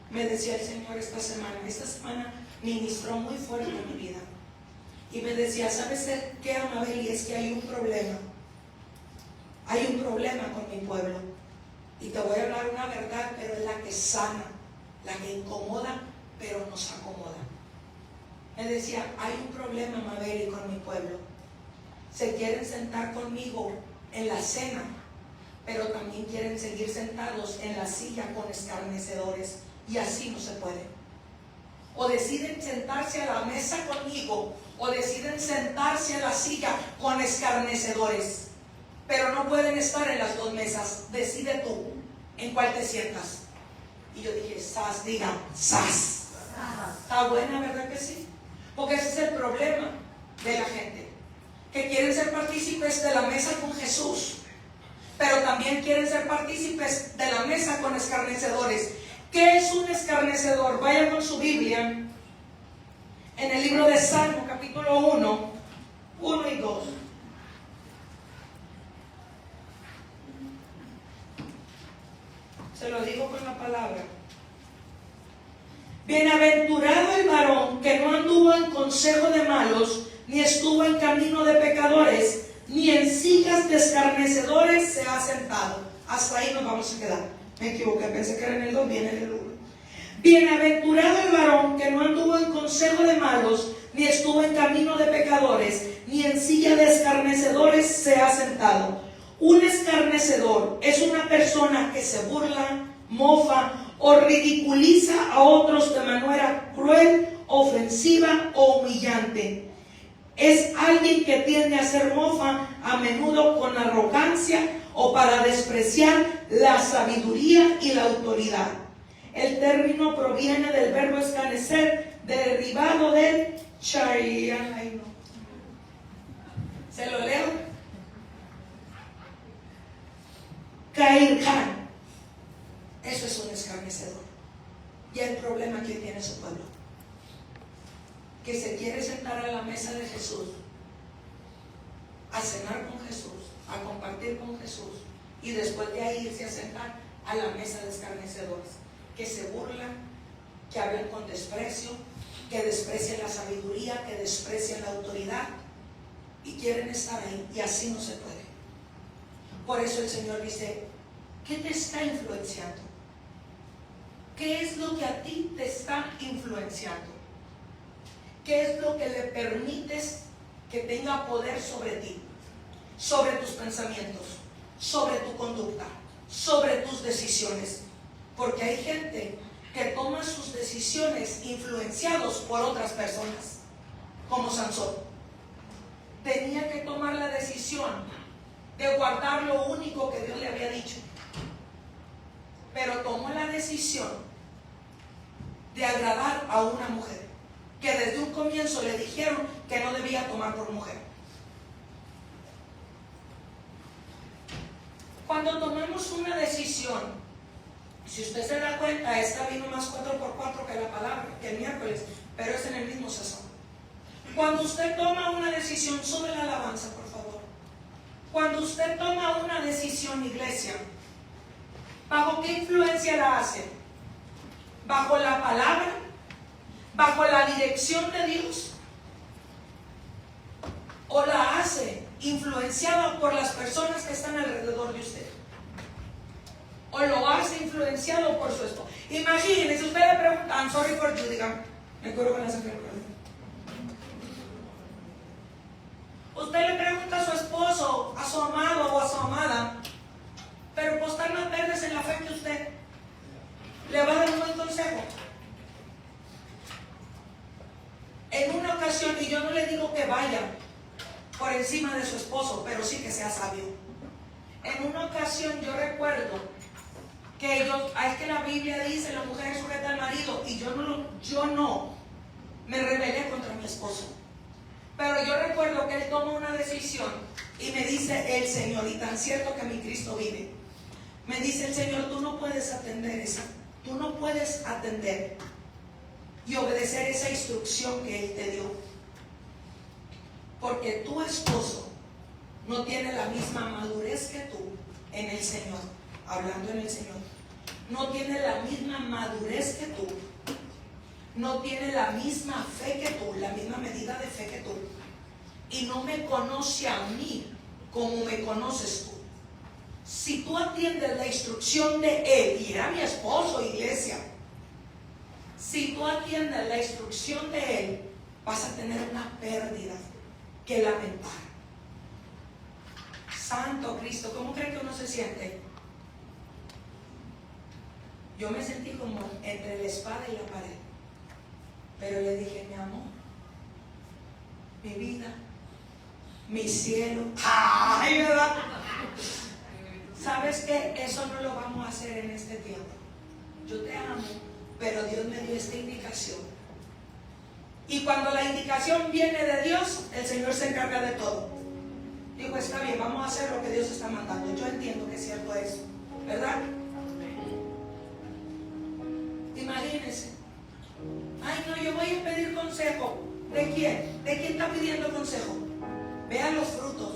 me decía el Señor esta semana ministró muy fuerte en mi vida. Y me decía, ¿sabes qué, Amabel? Y es que hay un problema. Hay un problema con mi pueblo. Y te voy a hablar una verdad, pero es la que sana, la que incomoda, pero nos acomoda. Me decía, hay un problema, Amabel, con mi pueblo. Se quieren sentar conmigo en la cena, pero también quieren seguir sentados en la silla con escarnecedores. Y así no se puede. O deciden sentarse a la mesa conmigo, o deciden sentarse a la silla con escarnecedores. Pero no pueden estar en las dos mesas. Decide tú en cuál te sientas. Y yo dije, sas, diga, sas. Está buena, ¿verdad que sí? Porque ese es el problema de la gente, que quieren ser partícipes de la mesa con Jesús, pero también quieren ser partícipes de la mesa con escarnecedores. ¿Qué es un escarnecedor? Vaya con su Biblia en el libro de Salmo, capítulo 1 y 2. Se lo digo con la palabra. Bienaventurado el varón que no anduvo en consejo de malos, ni estuvo en camino de pecadores, ni en sillas de escarnecedores se ha sentado. Hasta ahí nos vamos a quedar. Me equivoqué, pensé que era en el 2, viene en el 1. Bienaventurado el varón que no anduvo en consejo de malos, ni estuvo en camino de pecadores, ni en silla de escarnecedores se ha sentado. Un escarnecedor es una persona que se burla, mofa o ridiculiza a otros de manera cruel, ofensiva o humillante. Es alguien que tiende a hacer mofa a menudo con arrogancia o para despreciar la sabiduría y la autoridad. El término proviene del verbo escarnecer, derivado del chayan. ¿Se lo leo? Cairán. Eso es un escarnecedor. Y el problema que tiene su pueblo, que se quiere sentar a la mesa de Jesús, a cenar con Jesús, a compartir con Jesús, y después de ahí irse a sentar a la mesa de escarnecedores, que se burlan, que hablan con desprecio, que desprecian la sabiduría, que desprecian la autoridad, y quieren estar ahí, y así no se puede. Por eso el Señor dice, ¿qué te está influenciando? ¿Qué es lo que a ti te está influenciando? ¿Qué es lo que le permites que tenga poder sobre ti? Sobre tus pensamientos, sobre tu conducta, sobre tus decisiones. Porque hay gente que toma sus decisiones influenciados por otras personas, como Sansón. Tenía que tomar la decisión de guardar lo único que Dios le había dicho, pero tomó la decisión de agradar a una mujer que desde un comienzo le dijeron que no debía tomar por mujer. Cuando tomamos una decisión, si usted se da cuenta, esta vino más 4x4 que la palabra, que el miércoles, pero es en el mismo sazón. Cuando usted toma una decisión, sube la alabanza, por favor. Cuando usted toma una decisión, iglesia, ¿bajo qué influencia la hace? ¿Bajo la palabra? ¿Bajo la dirección de Dios? ¿O la hace influenciada por las personas que están alrededor de usted? ¿O lo hace influenciado por su esposo? Imagínense, usted le pregunta, I'm sorry for you, digan, me curo con la sangre. Usted le pregunta a su esposo, a su amado o a su amada, pero pues están más verdes en la fe que usted, ¿le va a dar un buen consejo? En una ocasión, y yo no le digo que vaya por encima de su esposo, pero sí que sea sabio. En una ocasión yo recuerdo que es que la Biblia dice la mujer es sujeta al marido, y yo no me rebelé contra mi esposo. Pero yo recuerdo que él toma una decisión y me dice el Señor, y tan cierto que mi Cristo vive, me dice el Señor, tú no puedes atender y obedecer esa instrucción que Él te dio, porque tu esposo no tiene la misma madurez que tú en el Señor, hablando en el Señor, no tiene la misma madurez que tú, no tiene la misma fe que tú, la misma medida de fe que tú, y no me conoce a mí como me conoces tú. Si tú atiendes la instrucción de Él, y era mi esposo, iglesia, si tú atiendes la instrucción de Él, vas a tener una pérdida que lamentar. Santo Cristo, ¿cómo creen que uno se siente? Yo me sentí como entre la espada y la pared, pero le dije, mi amor, mi vida, mi cielo, ¡ay, verdad! ¿Sabes qué? Eso no lo vamos a hacer en este tiempo. Yo te amo, pero Dios me dio esta indicación. Y cuando la indicación viene de Dios, el Señor se encarga de todo. Digo, está bien, vamos a hacer lo que Dios está mandando. Yo entiendo que es cierto eso, ¿verdad? Imagínense. Ay, no, yo voy a pedir consejo. ¿De quién? ¿De quién está pidiendo consejo? Vea los frutos.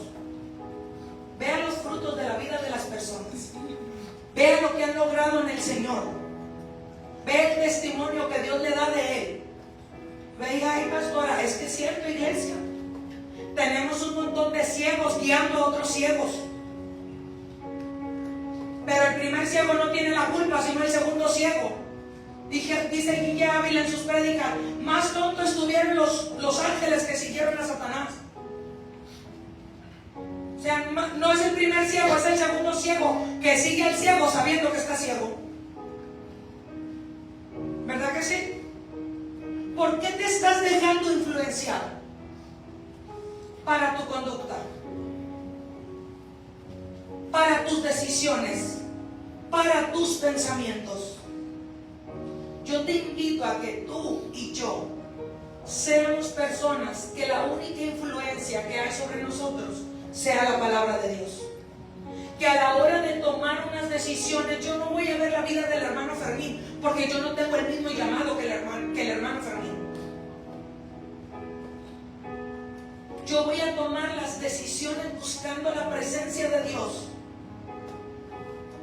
Vea los frutos de la vida de las personas. Vea lo que han logrado en el Señor. Ve el testimonio que Dios le da de Él. Vea, ay, pastora, es que es cierto, iglesia. Tenemos un montón de ciegos guiando a otros ciegos. Pero el primer ciego no tiene la culpa, sino el segundo ciego. Dice Guille Ávila en sus prédicas, más tontos estuvieron los ángeles que siguieron a Satanás. O sea, no es el primer ciego, es el segundo ciego que sigue al ciego sabiendo que está ciego. ¿Verdad que sí? ¿Por qué te estás dejando influenciar para tu conducta, para tus decisiones, para tus pensamientos? Yo te invito a que tú y yo seamos personas que la única influencia que hay sobre nosotros sea la palabra de Dios. Que a la hora de tomar unas decisiones, yo no voy a ver la vida del hermano Fermín, porque yo no tengo el mismo llamado que el hermano Fermín. Yo voy a tomar las decisiones buscando la presencia de Dios,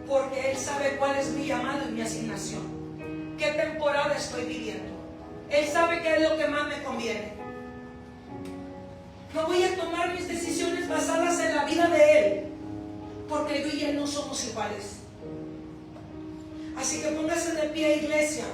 porque Él sabe cuál es mi llamado y mi asignación, qué temporada estoy viviendo. Él sabe qué es lo que más me conviene. No voy a tomar mis decisiones basadas en la vida de Él, porque yo y Él no somos iguales. Así que póngase de pie, iglesia.